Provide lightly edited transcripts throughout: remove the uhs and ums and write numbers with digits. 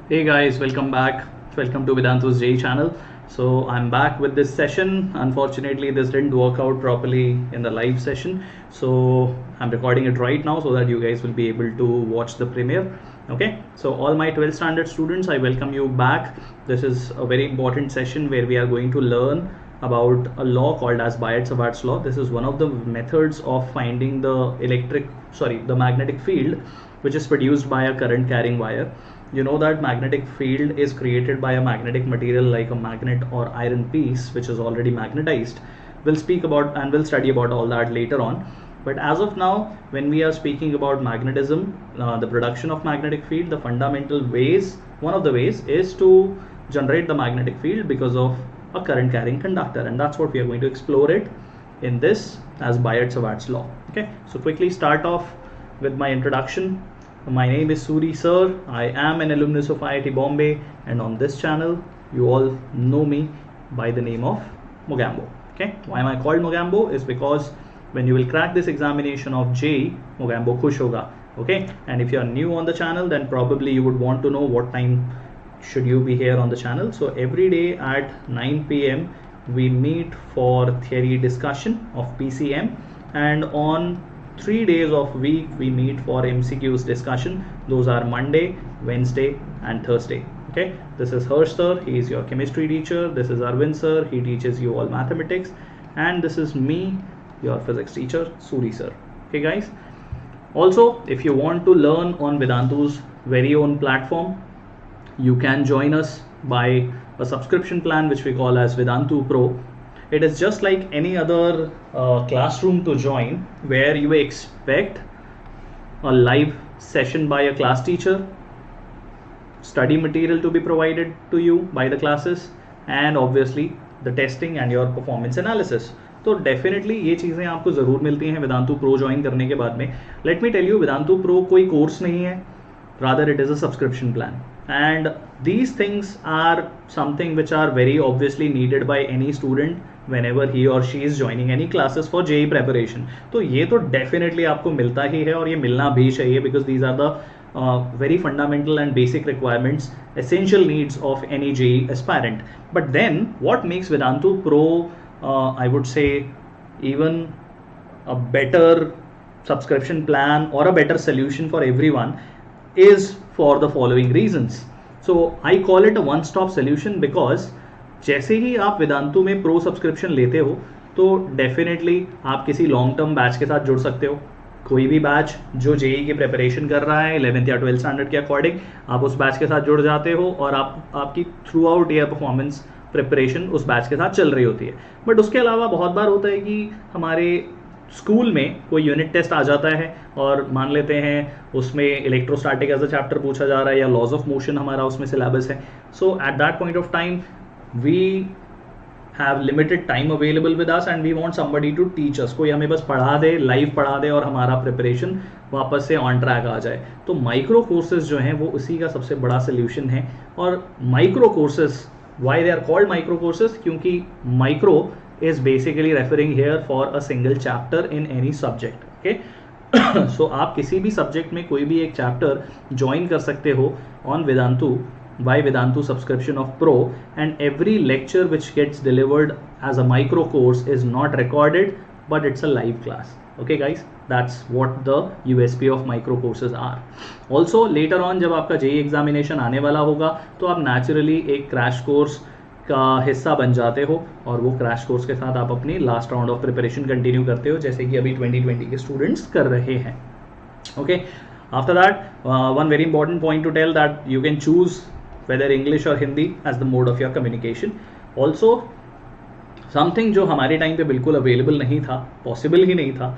Hey guys, welcome back. Welcome to Vedantu's J channel. So I'm back with this session. Unfortunately, this didn't work out properly in the live session. So I'm recording it right now so that you guys will be able to watch the premiere. Okay, so all my 12th standard students, I welcome you back. This is a very important session where we are going to learn about a law called as Biot-Savart's law. This is one of the methods of finding the magnetic field which is produced by a current carrying wire. You know that magnetic field is created by a magnetic material like a magnet or iron piece which is already magnetized. We'll speak about and we'll study about all that later on. But as of now, when we are speaking about magnetism, the production of magnetic field, the fundamental ways, one of the ways is to generate the magnetic field because of a current carrying conductor, and that's what we are going to explore it in this as Biot-Savart's law. Okay, so quickly start off with my introduction. My name is Suri sir. I am an alumnus of IIT Bombay, and on this channel you all know me by the name of Mogambo. Okay, why am I called Mogambo is because when you will crack this examination of JEE, Mogambo khush hoga. Okay, and if you are new on the channel, then probably you would want to know what time should you be here on the channel. So every day at 9 p.m. we meet for theory discussion of PCM, and on 3 days of week we meet for MCQs discussion. Those are Monday, Wednesday and Thursday. Okay, this is Harsh sir, he is your chemistry teacher. This is Arvind sir, he teaches you all mathematics, and this is me, your physics teacher, Suri sir. Okay guys, also if you want to learn on Vedantu's very own platform, you can join us by a subscription plan which we call as Vedantu Pro. It is just like any other classroom to join, where you expect a live session by a class teacher, study material to be provided to you by the classes, and obviously the testing and your performance analysis. तो definitely ये चीज़ें आपको ज़रूर मिलती हैं Vedantu pro join करने के बाद में. Let me tell you, Vedantu pro कोई कोर्स नहीं है, rather it is a subscription plan, and these things are something which are very obviously needed by any student whenever he or she is joining any classes for JEE preparation. तो ये तो definitely आपको मिलता ही है और ये मिलना भी चाहिए, because these are the very fundamental and basic requirements, essential needs of any JEE aspirant. But then what makes Vedantu Pro I would say even a better subscription plan or a better solution for everyone is for the following reasons. So I call it a one stop solution because जैसे ही आप वेदांतु में pro subscription लेते हो तो definitely आप किसी long term batch के साथ जुड़ सकते हो. कोई भी बैच जो जेई की प्रिपरेशन कर रहा है 11th या 12th स्टैंडर्ड के अकॉर्डिंग, आप उस बैच के साथ जुड़ जाते हो और आपकी through out year performance preparation उस बैच के साथ चल रही होती है. बट उसके अलावा बहुत बार होता है कि हमारे स्कूल में कोई यूनिट टेस्ट आ जाता है और मान लेते हैं उसमें इलेक्ट्रोस्टैटिक एज अ चैप्टर पूछा जा रहा है या लॉज ऑफ मोशन हमारा उसमें सिलेबस है. So at that point of time we have limited time available with us and we want somebody to teach us. कोई हमें बस पढ़ा दे, लाइव पढ़ा दे और हमारा प्रिपरेशन वापस से ऑन ट्रैक आ जाए. तो माइक्रो कोर्सेज जो हैं वो उसी का सबसे बड़ा सोल्यूशन है. और micro courses, why they are called micro courses, क्योंकि micro is basically referring here for a single chapter in any subject. Okay, so आप किसी भी सब्जेक्ट में कोई भी एक चैप्टर ज्वाइन कर सकते हो on Vedantu by Vedantu subscription of Pro, and every lecture which gets delivered as a micro course is not recorded but it's a live class. Okay guys, that's what the USP of micro courses are. Also later on जब आपका JEE examination आने वाला होगा तो आप naturally एक crash course का हिस्सा बन जाते हो और वो क्रैश कोर्स के साथ आप अपनी last round of preparation continue करते हो, जैसे कि अभी 2020 के स्टूडेंट्स कर रहे हैं. Okay, after that one very important point to tell that you can choose whether English और Hindi as the mode of your communication. Also something जो हमारे टाइम पे बिल्कुल अवेलेबल नहीं था, पॉसिबल ही नहीं था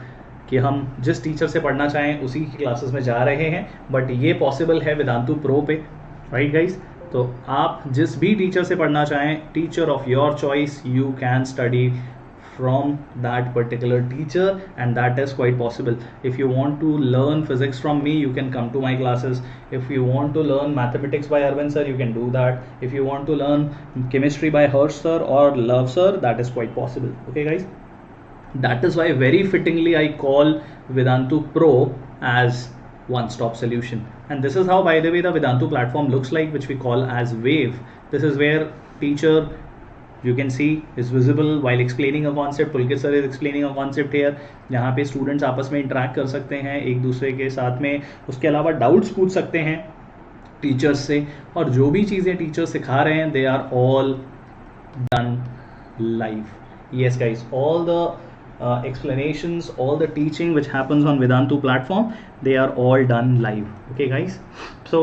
कि हम जिस टीचर से पढ़ना चाहें उसी की क्लासेस में जा रहे हैं, बट ये पॉसिबल है वेदांतु प्रो पे. राइट गाइज, तो आप जिस भी टीचर से पढ़ना चाहें, teacher of your choice, you can study from that particular teacher, and that is quite possible. If you want to learn physics from me, you can come to my classes. If you want to learn mathematics by Arvind sir, you can do that. If you want to learn chemistry by Harsh sir or Love sir, that is quite possible. Okay guys, that is why very fittingly I call Vedantu Pro as one stop solution. And this is how, by the way, the Vedantu platform looks like, which we call as Wave. This is where teacher, you can see, is visible while explaining a concept. Pulkit sir is explaining a concept here. यहाँ पे students आपस में interact कर सकते हैं एक दूसरे के साथ में. उसके अलावा doubts पूछ सकते हैं टीचर्स से, और जो भी चीज़ें टीचर सिखा रहे हैं, they are all done live. Yes guys, all the explanations, all the teaching which happens on Vedantu platform, they are all done live. Okay guys, so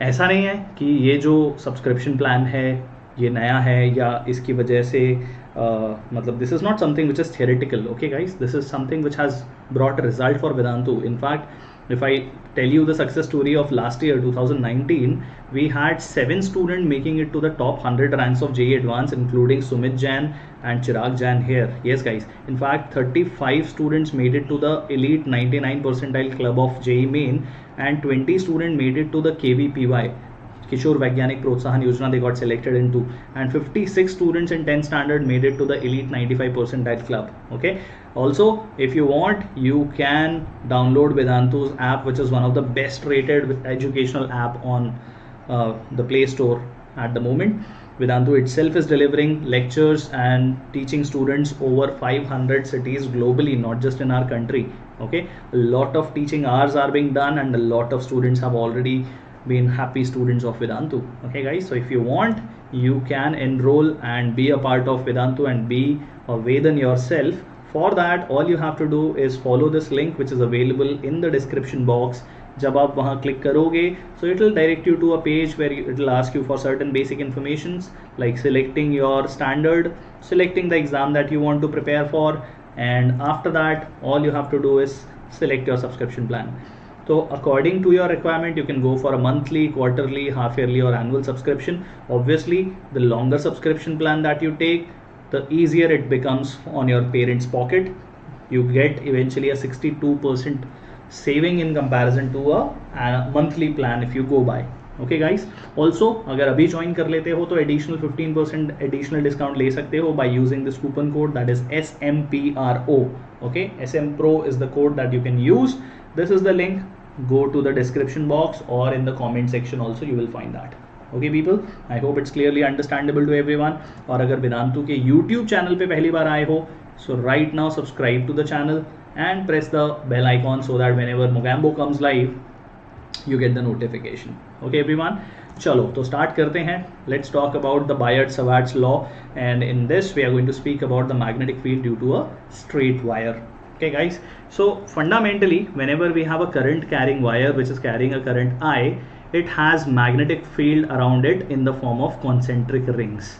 ऐसा नहीं है कि ये जो सब्सक्रिप्शन प्लान है ये नया है या इसकी वजह से मतलब this is not something which is theoretical. Okay guys, this is something which has brought result for Vedantu. In fact, if I tell you the success story of last year 2019, we had 7 students making it to the top 100 ranks of JEE Advanced, including Sumit Jain and Chirag Jain here. Yes guys, in fact 35 students made it to the elite 99 percentile club of JEE Main, and 20 students made it to the KVPY, Kishore Vaigyanik Protsahan Yojana, they got selected into, and 56 students in 10th standard made it to the elite 95 percentile club. Okay, also if you want, you can download Vedantu's app, which is one of the best rated educational app on the Play Store at the moment. Vedantu itself is delivering lectures and teaching students over 500 cities globally, not just in our country. Okay, a lot of teaching hours are being done, and a lot of students have already been happy students of Vedantu. Okay guys, so if you want, you can enroll and be a part of Vedantu and be a Vedan yourself. For that, all you have to do is follow this link which is available in the description box. जब आप वहाँ click करोगे, so it will direct you to a page where it will ask you for certain basic informations like selecting your standard, selecting the exam that you want to prepare for, and after that all you have to do is select your subscription plan. So according to your requirement, you can go for a monthly, quarterly, half yearly or annual subscription. Obviously, the longer subscription plan that you take, the easier it becomes on your parents' pocket. You get eventually a 62% saving in comparison to a monthly plan if you go by. Okay guys, also अगर अभी join कर लेते हो तो additional 15% additional discount ले सकते हो by using this coupon code, that is SMPRO. Okay, SMPRO is the code that you can use. This is the link. Go to the description box or in the comment section also, you will find that. Okay people, I hope it's clearly understandable to everyone. और अगर Vedantu के YouTube channel पे पहली बार आए हो, so right now subscribe to the channel and press the bell icon so that whenever Mogambo comes live, you get the notification. Okay everyone, चलो तो start करते हैं. Let's talk about the Biot-Savart's law, and in this we are going to speak about the magnetic field due to a straight wire. Okay guys, so fundamentally whenever we have a current carrying wire which is carrying a current I, it has magnetic field around it in the form of concentric rings.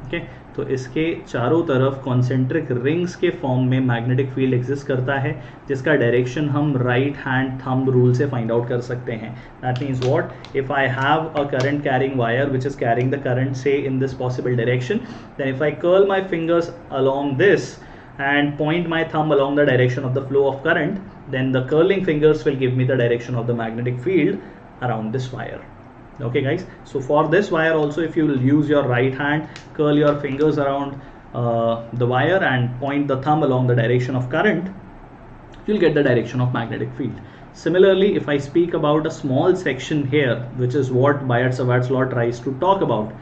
Okay, तो इसके चारों तरफ concentric rings के form में magnetic field exist करता है, जिसका direction हम right hand thumb rule से find out कर सकते हैं. That means what? If I have a current carrying wire which is carrying the current say in this possible direction, then if I curl my fingers along this and point my thumb along the direction of the flow of current, then the curling fingers will give me the direction of the magnetic field around this wire. Okay guys, so for this wire also, if you will use your right hand, curl your fingers around the wire and point the thumb along the direction of current, you'll get the direction of magnetic field. Similarly, if I speak about a small section here, which is what Biot-Savart's law tries to talk about.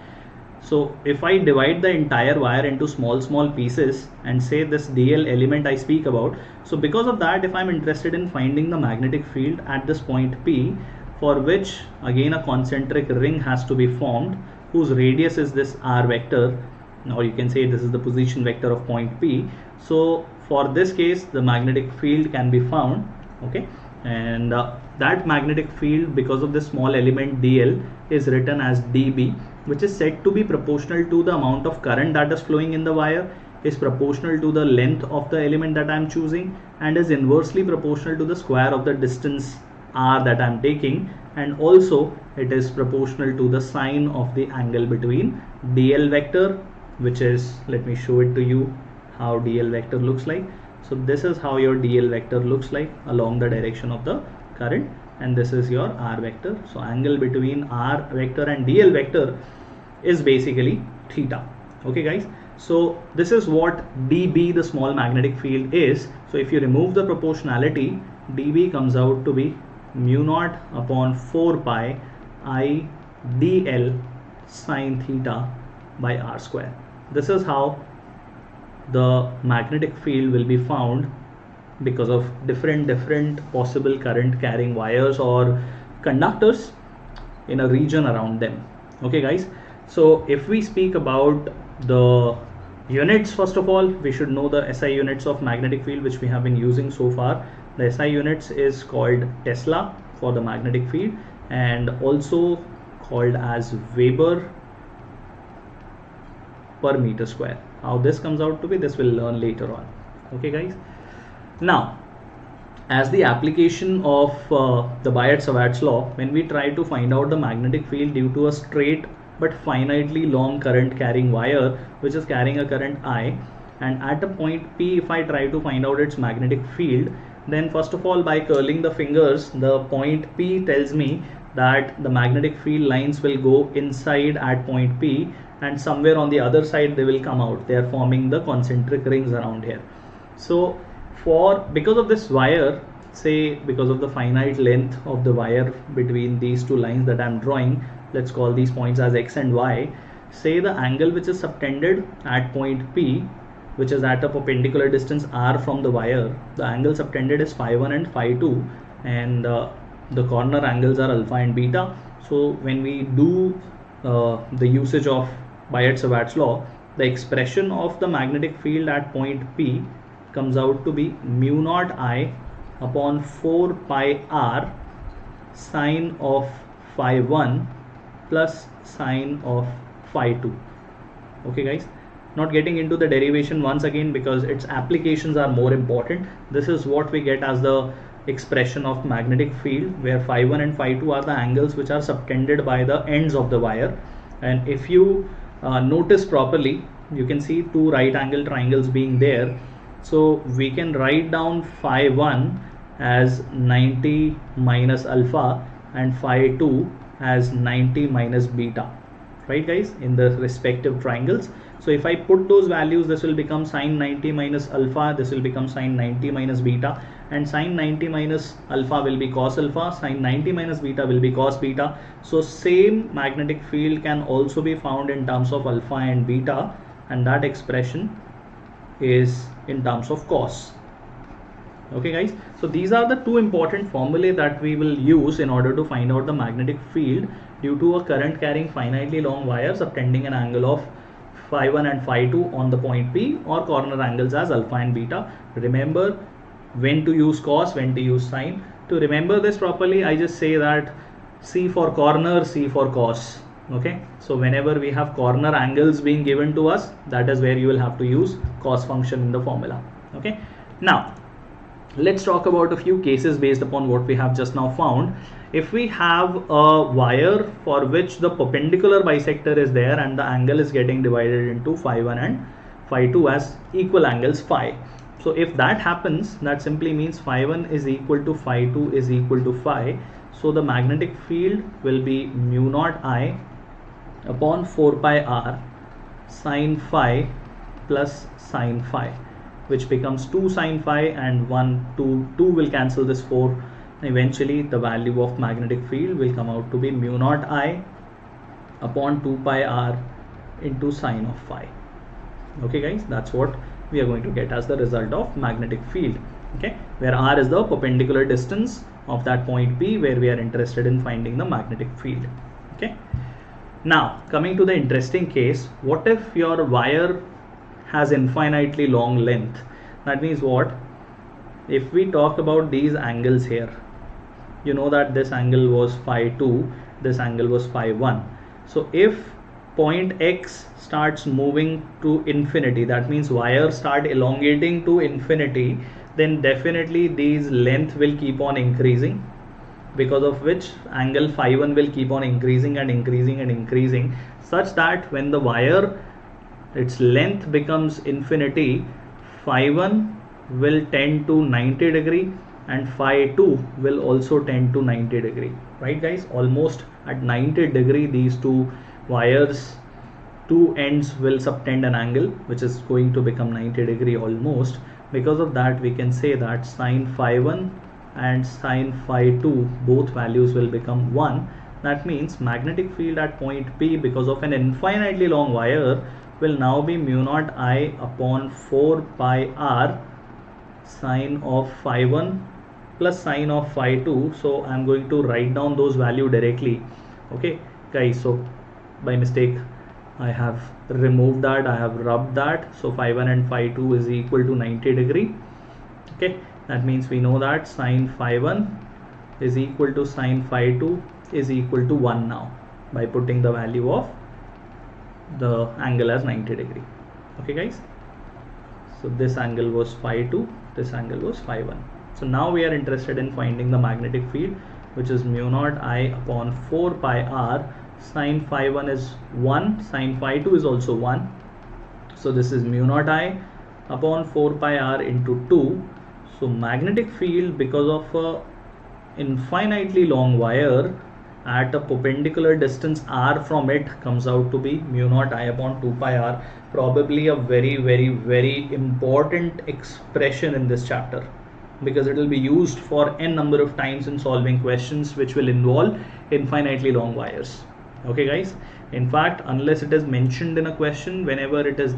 So if I divide the entire wire into small pieces and say this DL element I speak about, so because of that, if I'm interested in finding the magnetic field at this point P, for which again a concentric ring has to be formed whose radius is this r vector, or you can say this is the position vector of point P. So for this case the magnetic field can be found. Okay, and that magnetic field, because of this small element DL, is written as dB, which is said to be proportional to the amount of current that is flowing in the wire, is proportional to the length of the element that I am choosing, and is inversely proportional to the square of the distance r that I am taking, and also it is proportional to the sine of the angle between DL vector, which is, let me show it to you how DL vector looks like. So this is how your DL vector looks like along the direction of the current, and this is your r vector. So angle between r vector and DL vector is basically theta. Okay guys, so this is what dB, the small magnetic field, is. So if you remove the proportionality, dB comes out to be mu naught upon 4 pi I dl sine theta by r square. This is how the magnetic field will be found because of different possible current carrying wires or conductors in a region around them. Okay guys, so if we speak about the units, first of all we should know the SI units of magnetic field which we have been using so far. The SI units is called Tesla for the magnetic field and also called as Weber per meter square. How this comes out to be, this we'll learn later on. Okay guys, now as the application of the Biot-Savart's law, when we try to find out the magnetic field due to a straight but finitely long current carrying wire which is carrying a current I, and at a point P if I try to find out its magnetic field, then first of all by curling the fingers, the point P tells me that the magnetic field lines will go inside at point P and somewhere on the other side they will come out. They are forming the concentric rings around here. So because of this wire, say because of the finite length of the wire between these two lines that I'm drawing, let's call these points as X and Y. Say the angle which is subtended at point P, which is at a perpendicular distance r from the wire, the angle subtended is phi1 and phi2, and the corner angles are alpha and beta. So when we do the usage of Biot-Savart's law, the expression of the magnetic field at point P comes out to be mu naught I upon 4 pi r sine of phi 1 plus sine of phi 2. Okay guys, not getting into the derivation once again because its applications are more important. This is what we get as the expression of magnetic field, where phi 1 and phi 2 are the angles which are subtended by the ends of the wire. And if you notice properly, you can see two right angle triangles being there. So we can write down phi 1 as 90 minus alpha and phi 2 as 90 minus beta, right guys, in the respective triangles. So if I put those values, this will become sine 90 minus alpha, this will become sine 90 minus beta, and sine 90 minus alpha will be cos alpha, sine 90 minus beta will be cos beta. So same magnetic field can also be found in terms of alpha and beta, and that expression is in terms of cos. Okay guys, so these are the two important formulae that we will use in order to find out the magnetic field due to a current carrying finitely long wire subtending an angle of phi 1 and phi 2 on the point P, or corner angles as alpha and beta. Remember when to use cos, when to use sine. To remember this properly, I just say that C for corner, C for cos. Okay, so whenever we have corner angles being given to us, that is where you will have to use cos function in the formula. Okay, now let's talk about a few cases based upon what we have just now found. If we have a wire for which the perpendicular bisector is there and the angle is getting divided into phi 1 and phi 2 as equal angles phi. So if that happens, that simply means phi 1 is equal to phi 2 is equal to phi. So the magnetic field will be mu naught I upon 4 pi r sine phi plus sine phi, which becomes 2 sine phi, and 2 will cancel this 4. Eventually the value of magnetic field will come out to be mu naught I upon 2 pi r into sine of phi. Okay guys, that's what we are going to get as the result of magnetic field. Okay, where r is the perpendicular distance of that point P where we are interested in finding the magnetic field. Okay, now coming to the interesting case, what if your wire has infinitely long length? That means what? If we talk about these angles here, you know that this angle was phi 2, this angle was phi 1. So if point X starts moving to infinity, that means wires start elongating to infinity, then definitely these length will keep on increasing, because of which angle phi 1 will keep on increasing and increasing and increasing, such that when the wire, its length becomes infinity, phi 1 will tend to 90 degree and phi 2 will also tend to 90 degree, right guys? Almost at 90 degree these two wires, two ends will subtend an angle which is going to become 90 degree almost. Because of that we can say that sine phi 1 and sine phi 2, both values will become 1. That means magnetic field at point P, because of an infinitely long wire, will now be mu naught I upon 4 pi r sine of phi 1 plus sine of phi 2. So I'm going to write down those value directly. Okay guys, so by mistake I have removed that, I have rubbed that. So phi 1 and phi 2 is equal to 90 degree. Okay, that means we know that sine phi 1 is equal to sine phi 2 is equal to 1 now, by putting the value of the angle as 90 degree. Okay guys, so this angle was phi 2, this angle was phi 1. So now we are interested in finding the magnetic field, which is mu naught I upon 4 pi r. Sine phi 1 is 1, sine phi 2 is also 1. So this is mu naught I upon 4 pi r into 2. So magnetic field, because of a infinitely long wire at a perpendicular distance r from it, comes out to be mu naught I upon 2 pi r. Probably a very important expression in this chapter, because it will be used for n number of times in solving questions which will involve infinitely long wires. Okay guys, in fact, unless it is mentioned in a question, whenever it is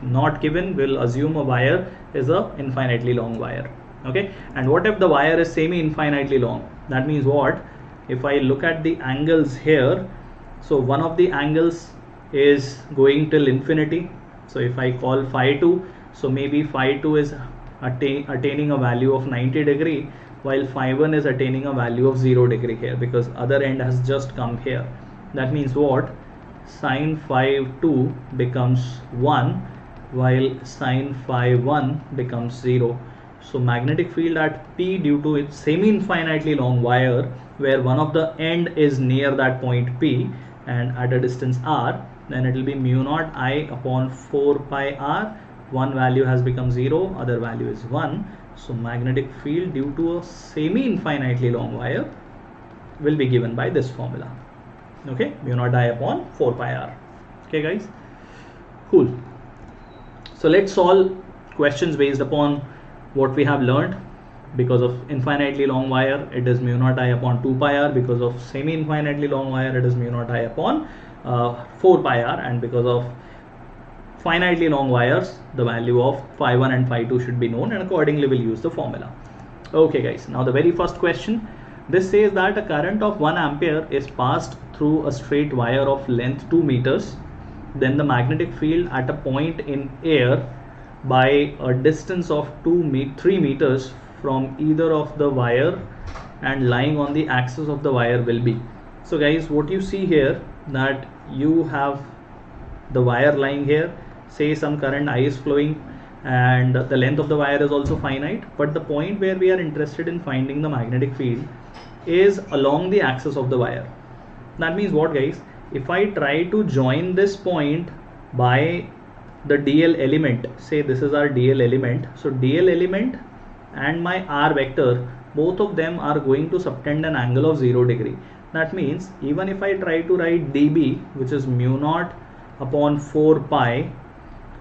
not given, we'll assume a wire is a infinitely long wire. Okay, and what if the wire is semi infinitely long? That means what? If I look at the angles here, so one of the angles is going till infinity. So if I call phi 2, so maybe phi 2 is attaining a value of 90 degree, while phi 1 is attaining a value of 0 degree here, because other end has just come here. That means what? Sine phi 2 becomes 1, while sine phi 1 becomes 0. So magnetic field at P, due to its semi-infinitely long wire, where one of the end is near that point P and at a distance r, then it will be mu naught I upon 4 pi r. One value has become 0, other value is 1. So magnetic field due to a semi-infinitely long wire will be given by this formula. Okay, mu naught I upon 4 pi r. Okay guys, cool. So let's solve questions based upon what we have learned. Because of infinitely long wire, it is mu naught I upon 2 pi r. Because of semi infinitely long wire, it is mu naught I upon 4 pi r. And because of finitely long wires, the value of phi 1 and phi 2 should be known, and accordingly we'll use the formula. Okay guys, now the very first question, this says that a current of 1 ampere is passed through a straight wire of length 2 meters. Then the magnetic field at a point in air by a distance of 3 meters from either of the wire and lying on the axis of the wire will be. So guys, what you see here, that you have the wire lying here, say some current I is flowing, and the length of the wire is also finite, but the point where we are interested in finding the magnetic field is along the axis of the wire. That means what guys, if I try to join this point by the DL element, say this is our DL element, so DL element and my R vector, both of them are going to subtend an angle of 0 degree. That means even if I try to write dB, which is mu naught upon 4 pi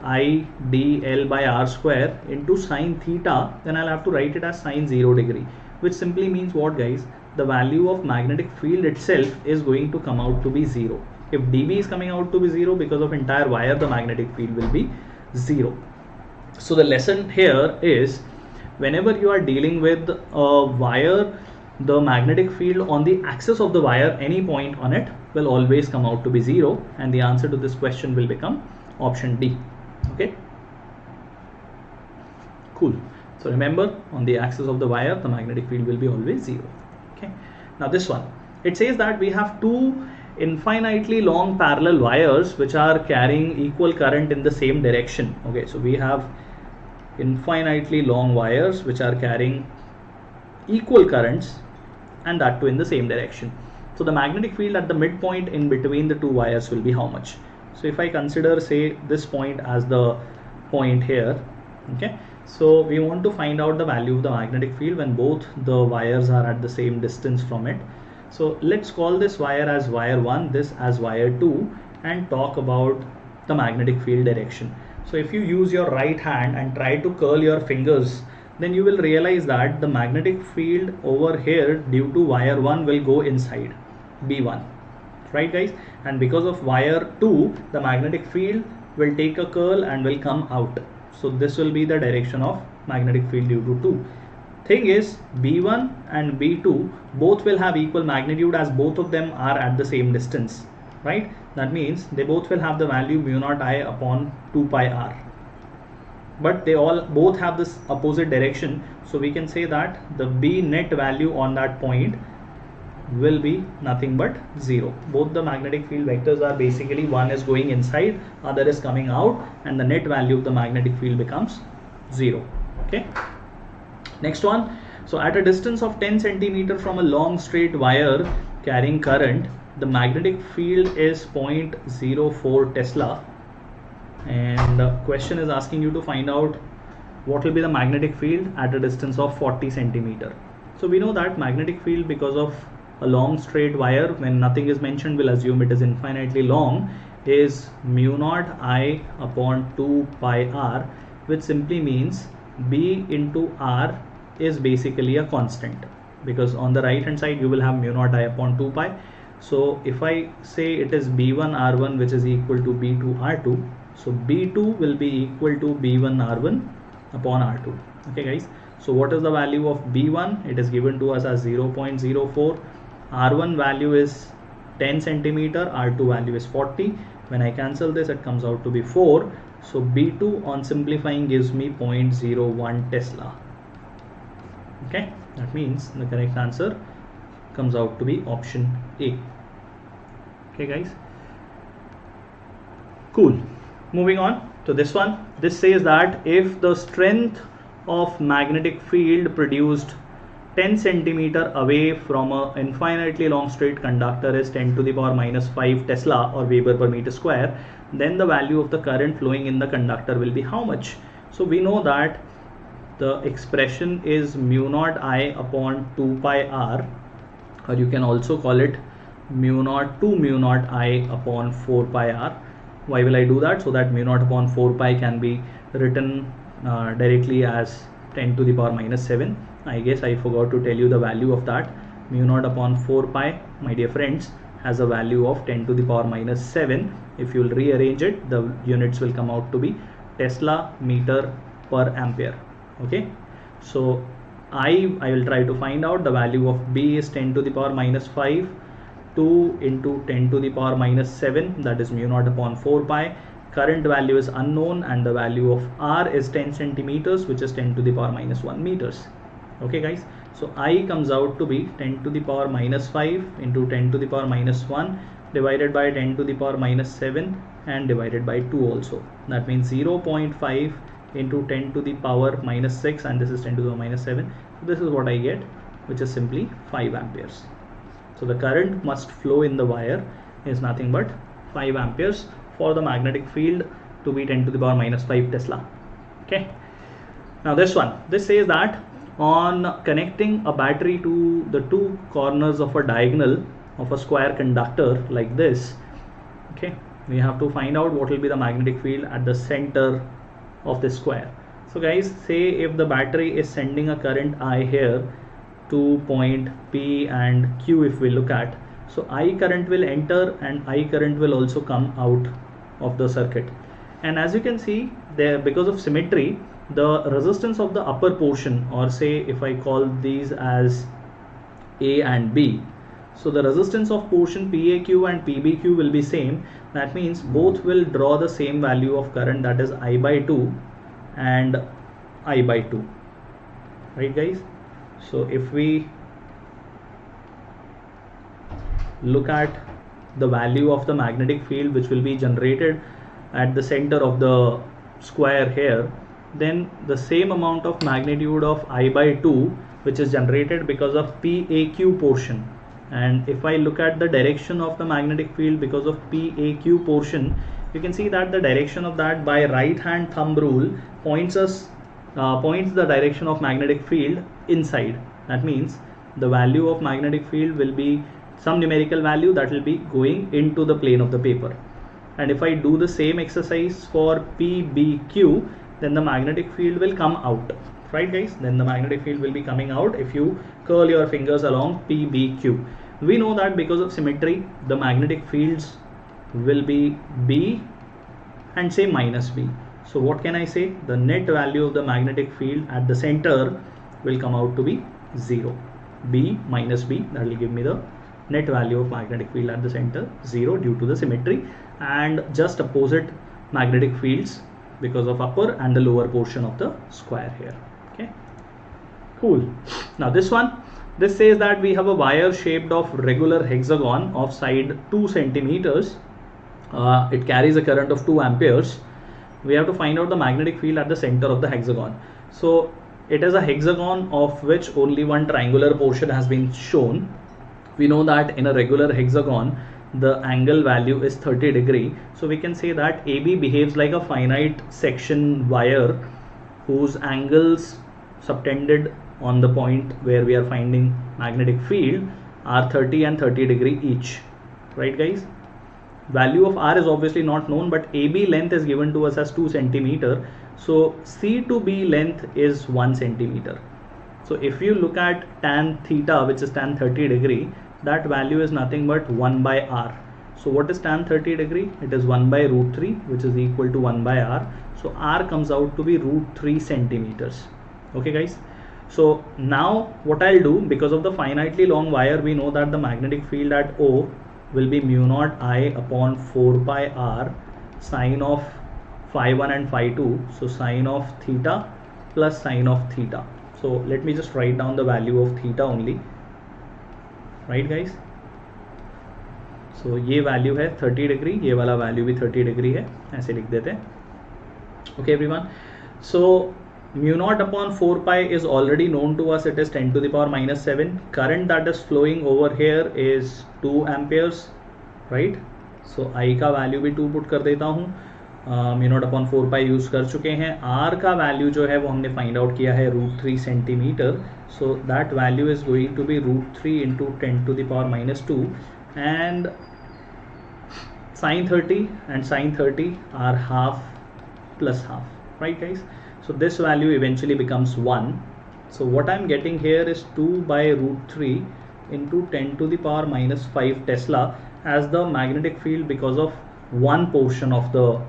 I dl by r square into sine theta, then I'll have to write it as sine 0 degree, which simply means what guys, the value of magnetic field itself is going to come out to be 0. If dB is coming out to be 0, because of entire wire, the magnetic field will be 0. So the lesson here is, whenever you are dealing with a wire, the magnetic field on the axis of the wire, any point on it, will always come out to be 0, and the answer to this question will become option D. Okay, cool. So remember, on the axis of the wire, the magnetic field will be always 0. Okay, now this one, it says that we have two infinitely long parallel wires which are carrying equal current in the same direction. Okay, so we have infinitely long wires which are carrying equal currents, and that too in the same direction. So the magnetic field at the midpoint in between the two wires will be how much? So if I consider, say, this point as the point here, okay, so we want to find out the value of the magnetic field when both the wires are at the same distance from it. So let's call this wire as wire 1, this as wire 2, and talk about the magnetic field direction. So if you use your right hand and try to curl your fingers then you will realize that the magnetic field over here due to wire 1 will go inside B1, right guys, and because of wire 2 the magnetic field will take a curl and will come out. So this will be the direction of magnetic field due to 2. Thing is, B1 and B2 both will have equal magnitude as both of them are at the same distance, right? That means they both will have the value mu naught I upon 2 pi r, but they both have this opposite direction, so we can say that the B net value on that point will be nothing but 0. Both the magnetic field vectors are basically, one is going inside, other is coming out, and the net value of the magnetic field becomes 0. Okay, next one. So at a distance of 10 centimeter from a long straight wire carrying current, the magnetic field is 0.04 Tesla, and the question is asking you to find out what will be the magnetic field at a distance of 40 centimeter. So we know that magnetic field, because of a long straight wire, when nothing is mentioned, we'll assume it is infinitely long, is mu naught I upon 2 pi r, which simply means B into r is basically a constant, because on the right hand side you will have mu naught I upon 2 pi. So if I say it is B1 r1 which is equal to B2 r2, so B2 will be equal to B1 r1 upon r2. Okay guys, so what is the value of B1? It is given to us as 0.04. R1 value is 10 centimeter, R2 value is 40. When I cancel this, it comes out to be 4. So B2 on simplifying gives me 0.01 Tesla. Okay, that means the correct answer comes out to be option A. Okay guys, cool. Moving on to this one. This says that if the strength of magnetic field produced 10 centimeter away from an infinitely long straight conductor is 10 to the power minus 5 Tesla or Weber per meter square, then the value of the current flowing in the conductor will be how much? So we know that the expression is mu naught I upon 2 pi r, or you can also call it mu naught I upon 4 pi r. Why will I do that? So that mu naught upon 4 pi can be written directly as 10 to the power minus 7. I guess I forgot to tell you the value of that. Mu naught upon 4 pi, my dear friends, has a value of 10 to the power minus 7. If you will rearrange it, the units will come out to be Tesla meter per ampere. Okay, so I will try to find out the value of B is 10 to the power minus 5, 2 into 10 to the power minus 7, that is mu naught upon 4 pi. Current value is unknown and the value of R is 10 centimeters, which is 10 to the power minus 1 meters. Okay guys, so I comes out to be 10 to the power minus 5 into 10 to the power minus 1 divided by 10 to the power minus 7 and divided by 2 also. That means 0.5 into 10 to the power minus 6, and this is 10 to the power minus 7. So this is what I get, which is simply 5 amperes. So the current must flow in the wire is nothing but 5 amperes for the magnetic field to be 10 to the power minus 5 Tesla. Okay, now this one, this says that on connecting a battery to the two corners of a diagonal of a square conductor like this, okay, we have to find out what will be the magnetic field at the center of the square. So guys, say if the battery is sending a current I here to point P and Q, if we look at, so I current will enter and I current will also come out of the circuit, and as you can see there, because of symmetry, the resistance of the upper portion, or say if I call these as A and B, so the resistance of portion PAQ and PBQ will be same. That means both will draw the same value of current, that is I by 2 and I by 2, right guys? So if we look at the value of the magnetic field which will be generated at the center of the square here, then the same amount of magnitude of I by 2 which is generated because of PAQ portion, and if I look at the direction of the magnetic field because of PAQ portion, you can see that the direction of that by right hand thumb rule points the direction of magnetic field inside. That means the value of magnetic field will be some numerical value that will be going into the plane of the paper. And if I do the same exercise for PBQ, then the magnetic field will come out right guys? Then the magnetic field will be coming out if you curl your fingers along PBQ. We know that because of symmetry, the magnetic fields will be B and say minus B. So what can I say? The net value of the magnetic field at the center will come out to be 0. B minus B, that will give me the net value of magnetic field at the center, 0, due to the symmetry, and just opposite magnetic fields because of upper and the lower portion of the square here. Okay, cool. Now this says that we have a wire shaped of regular hexagon of side 2 centimeters. It carries a current of 2 amperes. We have to find out the magnetic field at the center of the hexagon. So it is a hexagon of which only one triangular portion has been shown. We know that in a regular hexagon the angle value is 30 degree. So we can say that AB behaves like a finite section wire whose angles subtended on the point where we are finding magnetic field are 30 and 30 degree each, right guys? Value of R is obviously not known, but AB length is given to us as 2 centimeter. So C to B length is 1 centimeter. So if you look at tan theta, which is tan 30 degree, that value is nothing but 1 by R. So what is tan 30 degree? It is 1 by root 3, which is equal to 1 by R. So R comes out to be root 3 centimeters. Okay guys. So now what I'll do, because of the finitely long wire, we know that the magnetic field at O will be mu naught I upon 4 pi R sine of phi 1 and phi 2. So sine of theta plus sine of theta. So let me just write down the value of theta only, right guys? So ये value है 30 degree, ये वाला value भी 30 degree है, ऐसे लिख देते हैं. Okay everyone. So mu naught upon 4 pi is already known to us. It is 10 to the power minus 7. Current that is flowing over here is 2 amperes, right? So I का value भी 2 put कर देता हूँ. mu naught upon 4 pi use कर चुके हैं. R का value जो है वो हमने find out किया है root 3 centimeter. So that value is going to be root 3 into 10 to the power minus 2, and sine 30 and sine 30 are half plus half, right guys? So this value eventually becomes 1. So what I'm getting here is 2 by root 3 into 10 to the power minus 5 Tesla as the magnetic field because of one portion of the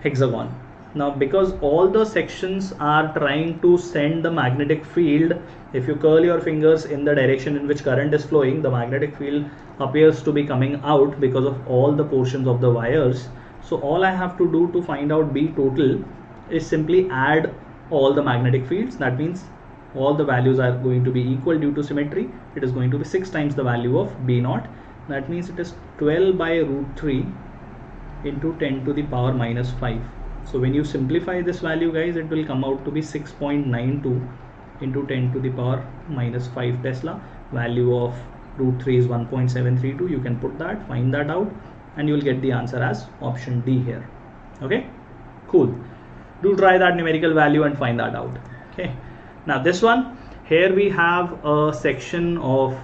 hexagon. Now because all the sections are trying to send the magnetic field, if you curl your fingers in the direction in which current is flowing, the magnetic field appears to be coming out because of all the portions of the wires. So all I have to do to find out B total is simply add all the magnetic fields. That means all the values are going to be equal due to symmetry. It is going to be 6 times the value of B naught. That means it is 12 by root 3 into 10 to the power minus 5. So when you simplify this value guys, it will come out to be 6.92 into 10 to the power minus 5 Tesla. Value of root 3 is 1.732. You can put that, find that out, and you will get the answer as option D here. Okay, cool. Do try that numerical value and find that out. Okay, now this one here we have a section of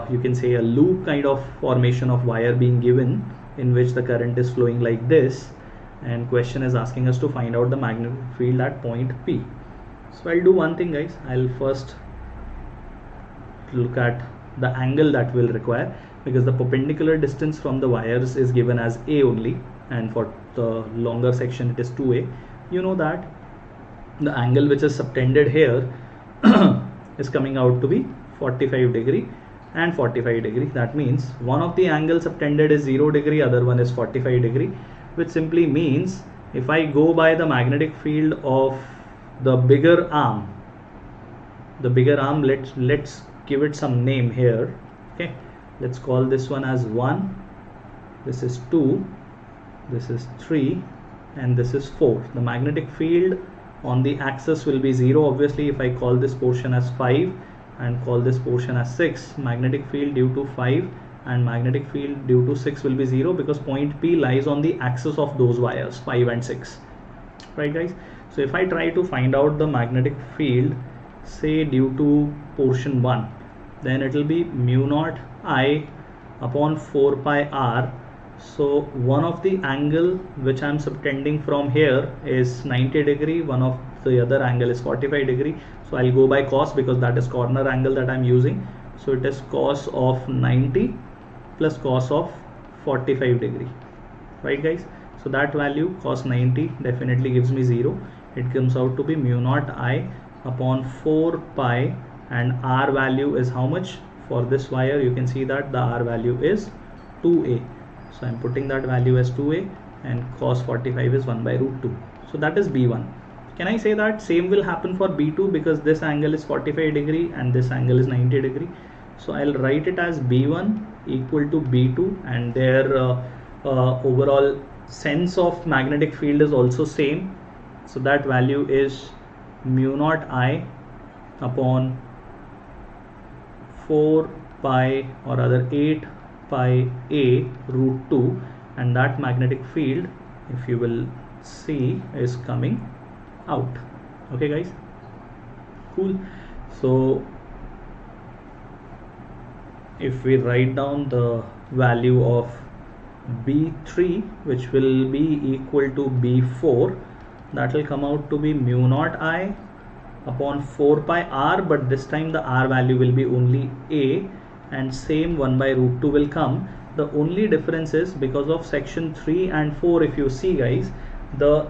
you can say a loop kind of formation of wire being given, in which the current is flowing like this, and question is asking us to find out the magnetic field at point P. So I'll do one thing guys, I'll first look at the angle that will require, because the perpendicular distance from the wires is given as A only, and for the longer section it is 2A. You know that the angle which is subtended here is coming out to be 45 degree and 45 degree. That means one of the angles subtended is 0 degree, other one is 45 degree, which simply means if I go by the magnetic field of the bigger arm, let's give it some name here. Okay, let's call this one as 1, this is 2, this is 3, and this is 4. The magnetic field on the axis will be 0. Obviously if I call this portion as 5 and call this portion as 6, magnetic field due to 5 and magnetic field due to 6 will be 0, because point P lies on the axis of those wires 5 and 6, right guys? So if I try to find out the magnetic field say due to portion 1, then it will be mu naught I upon 4 pi R. So one of the angle which I am subtending from here is 90 degree, one of the other angle is 45 degree. So I'll go by cos because that is corner angle that I'm using. So it is cos of 90 plus cos of 45 degree, right guys? So that value cos 90 definitely gives me 0. It comes out to be mu naught I upon 4 pi, and R value is how much for this wire? You can see that the R value is 2a. So I'm putting that value as 2a, and cos 45 is 1 by root 2. So that is B1. Can I say that same will happen for B2 because this angle is 45 degree and this angle is 90 degree? So I'll write it as B1 equal to B2, and their overall sense of magnetic field is also same. So that value is mu naught I upon 4 pi, or rather 8 pi a root 2, and that magnetic field, if you will see, is coming out. Okay guys, cool. So if we write down the value of B3, which will be equal to B4, that will come out to be mu naught I upon 4 pi r, but this time the r value will be only a, and same 1 by root 2 will come. The only difference is because of section 3 and 4, if you see guys, the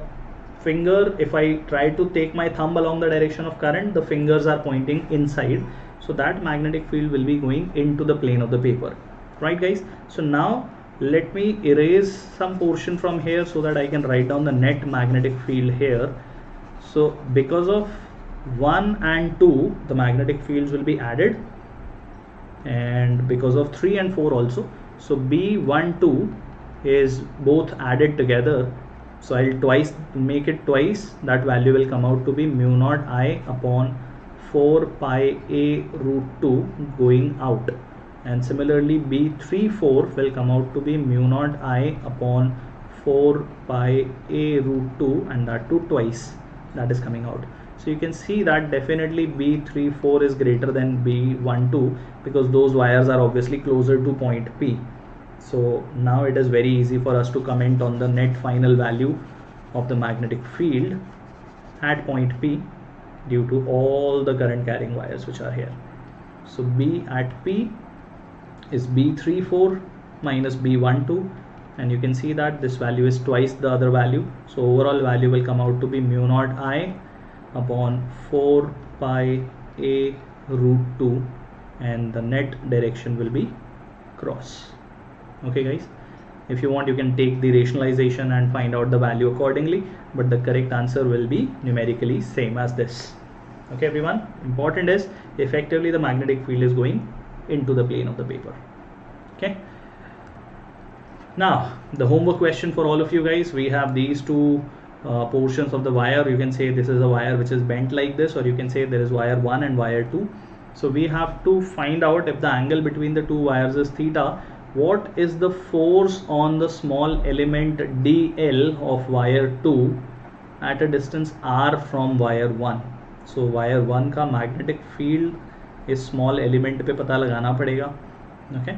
finger, if I try to take my thumb along the direction of current, the fingers are pointing inside. So that magnetic field will be going into the plane of the paper, right guys? So now let me erase some portion from here so that I can write down the net magnetic field here. So because of 1 and 2, the magnetic fields will be added, and because of 3 and 4 also. So B12 is both added together. So I'll make it twice. That value will come out to be mu naught I upon 4 pi a root 2 going out, and similarly B34 will come out to be mu naught I upon 4 pi a root 2, and that too twice, that is coming out. So you can see that definitely B34 is greater than B12 because those wires are obviously closer to point P. So now it is very easy for us to comment on the net final value of the magnetic field at point P due to all the current carrying wires which are here. So B at P is B34 minus B12, and you can see that this value is twice the other value. So overall value will come out to be mu naught I upon 4 pi a root 2, and the net direction will be cross. Okay guys, if you want you can take the rationalization and find out the value accordingly, but the correct answer will be numerically same as this. Okay everyone, important is effectively the magnetic field is going into the plane of the paper. Okay, now the homework question for all of you guys, we have these two portions of the wire. You can say this is a wire which is bent like this, or you can say there is wire 1 and wire 2. So we have to find out if the angle between the two wires is theta, what is the force on the small element dl of wire 2 at a distance r from wire 1. So wire 1 का magnetic field इस small element पे पता लगाना पड़ेगा. Okay,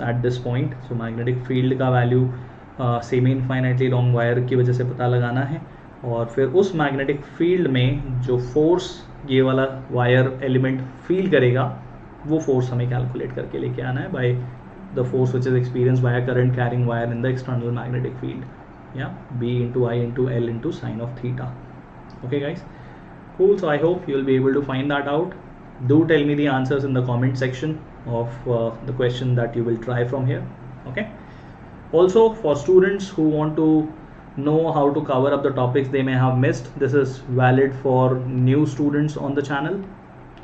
at this point. So magnetic field का value semi infinitely long wire की वजह से पता लगाना है, और फिर उस मैग्नेटिक फील्ड में जो फोर्स ये वाला वायर एलिमेंट फील करेगा वो फोर्स हमें कैलकुलेट करके लेके आना है by the force which is experience by current carrying wire in the external magnetic field, या B into I into L into sin of theta. Okay guys, cool. So I hope you will be able to find that out. Do tell me the answers in the comment section of the question that you will try from here. Okay. Also, for students who want to know how to cover up the topics they may have missed, this is valid for new students on the channel.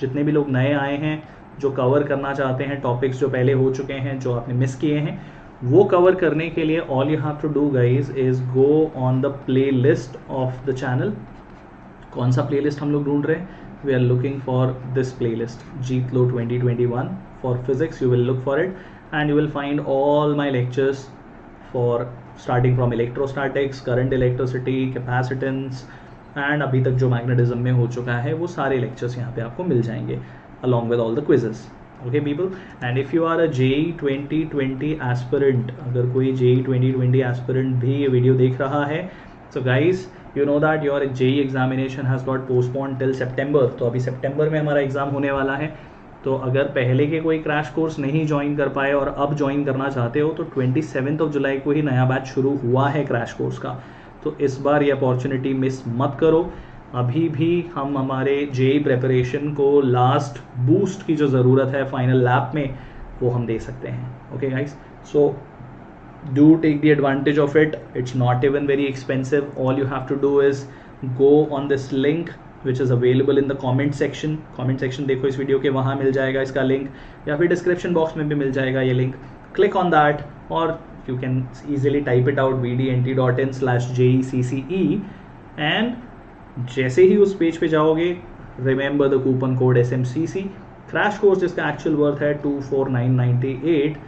जितने भी लोग नए आए हैं जो cover करना चाहते हैं टॉपिक्स जो पहले हो चुके हैं जो आपने मिस किए हैं, वो कवर करने के लिए all you have to do guys is go on the playlist of the channel. कौन सा प्ले लिस्ट हम लोग ढूंढ रहे हैं? We are looking for this playlist GTLO 2021 for physics. You will look for it and you will find all my lectures for starting from electrostatics, current electricity, capacitance and अभी तक जो magnetism में हो चुका है वो सारे lectures यहाँ पे आपको मिल जाएंगे along with all the quizzes. Okay people, and if you are a JEE 2020 aspirant, अगर कोई JEE 2020 aspirant भी ये वीडियो देख रहा है, so guys you know that your JEE examination has got postpone till September. तो अभी सेप्टेम्बर में हमारा एग्ज़ाम होने वाला है. तो अगर पहले के कोई क्रैश कोर्स नहीं ज्वाइन कर पाए और अब ज्वाइन करना चाहते हो तो 27 जुलाई को ही नया बैच शुरू हुआ है क्रैश कोर्स का. तो इस बार ये अपॉर्चुनिटी मिस मत करो. अभी भी हम हमारे जेई प्रेपरेशन को लास्ट बूस्ट की जो ज़रूरत है फाइनल लैप में वो हम दे सकते हैं. Okay guys, so do take the advantage of it. It's not even very expensive. All you have to do is go on this link which is available in the comment section. comment section देखो इस video के, वहाँ मिल जाएगा इसका link, या फिर description box में भी मिल जाएगा ये लिंक. क्लिक ऑन दैट और you can easily type it out vdnt.in/jecce and जैसे ही उस पेज पे जाओगे remember the coupon code SMCC. Crash course जिसका एक्चुअल वर्थ है 24998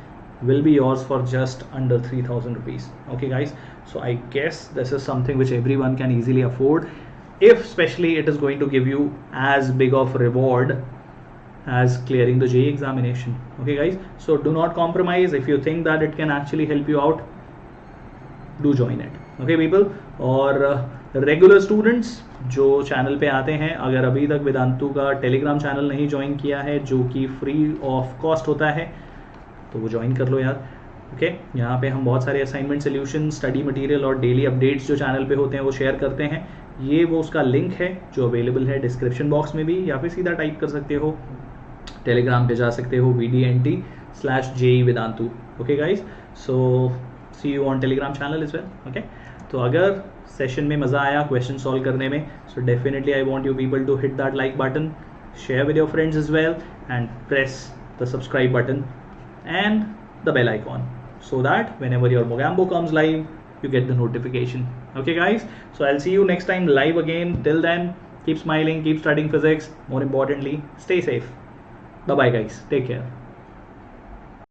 will be yours for just under 3,000 rupees. Okay guys, so I guess this is something which everyone can easily afford, if especially it is going to give you as big of reward as clearing the JEE examination. Okay guys, so do not compromise. If you think that it can actually help you out, do join it. Okay people, और regular students जो channel पे आते हैं, अगर अभी तक वेदांतु का Telegram channel नहीं ज्वाइन किया है जो कि फ्री ऑफ कॉस्ट होता है तो वो ज्वाइन कर लो यार. ओके, यहाँ पे हम बहुत सारे असाइनमेंट सोल्यूशन, स्टडी मटेरियल और डेली अपडेट्स जो चैनल पे होते हैं वो शेयर करते हैं. ये वो उसका लिंक है जो अवेलेबल है डिस्क्रिप्शन बॉक्स में भी, या फिर सीधा टाइप कर सकते हो, टेलीग्राम पे जा सकते हो vdnt/JEE Vedantu. Okay guys, so see you on Telegram channel as well. Okay, तो अगर सेशन में मज़ा आया क्वेश्चन सॉल्व करने में, so definitely I want you people to hit that like button, share with your friends as well, and press the subscribe button and the bell icon so that whenever your Mogambo comes live you get the notification. Okay guys, so I'll see you next time live again. Till then, keep smiling, keep studying physics, more importantly stay safe. Bye bye guys, take care.